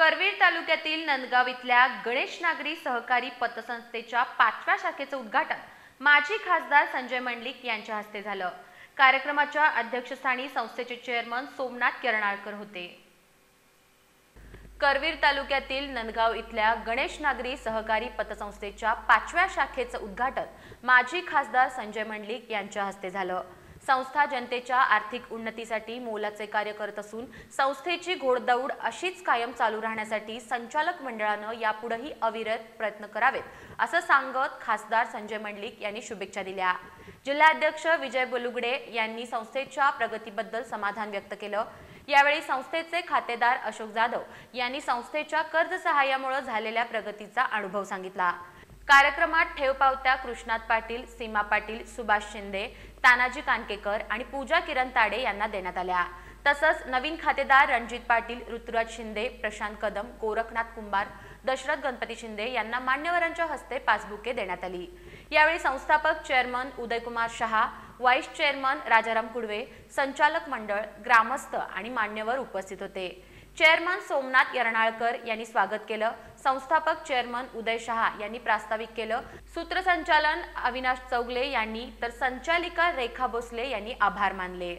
करवीर तालुक्यातील नंदगाव इथल्या गणेश नागरी सहकारी पतसंस्थेच्या 5व्या शाखेचे उद्घाटन माजी खासदार संजय मंडलिक यांच्या हस्ते झालं। कार्यक्रमाच्या अध्यक्षस्थानी संस्थेचे चेअरमन सोमनाथ यरणाळकर होते। करवीर तालुक्यातील नंदगाव इथल्या गणेश नागरी सहकारी पतसंस्थेच्या 5व्या शाखेचे उद्घाटन माजी खासदार संजय मंडलिक यांच्या हस्ते झालं। संस्था जनतेच्या आर्थिक उन्नतीसाठी मोलाचे कार्य करत असून संस्थेची घोडदौड अशीच कायम चालू राहण्यासाठी संचालक मंडळाने यापुढेही अविरत प्रयत्न करावेत असं सांगत खासदार संजय मंडलिक यांनी शुभेच्छा दिल्या। जिल्हाध्यक्ष विजय बलुगडे यांनी संस्थेच्या प्रगतीबद्दल समाधान व्यक्त केलं। यावेळी संस्थेचे खातेदार अशोक जाधव यांनी संस्थेच्या कर्ज सहाय्यामुळे झालेल्या प्रगतीचा अनुभव सांगितला। कार्यक्रमात ठेवपावत्या कृष्णात पाटील, सीमा पाटील, सुभाष शिंदे, तानाजी कानकेकर आणि पूजा किरण ताडे यांना देण्यात आल्या। तसंच नवीन खातेदार रणजित पाटील, ऋतुराज शिंदे, प्रशांत कदम, गोरखनाथ कुंभार, दशरथ गणपती शिंदे यांना मान्यवरांच्या हस्ते पासबुके देण्यात आली। यावेळी संस्थापक chairman Udaykumar Shah, vice chairman Rajaram Kudve, संचालक मंडळ, ग्रामस्थ आणि मान्यवर उपस्थित होते। चेअरमन सोमनाथ यरणाळकर यांनी स्वागत केलं। संस्थापक चेअरमन उदय शहा यांनी प्रास्ताविक केलं। सूत्रसंचालन अविनाश चौगले यांनी तर संचालिका रेखा भोसले यांनी आभार मानले।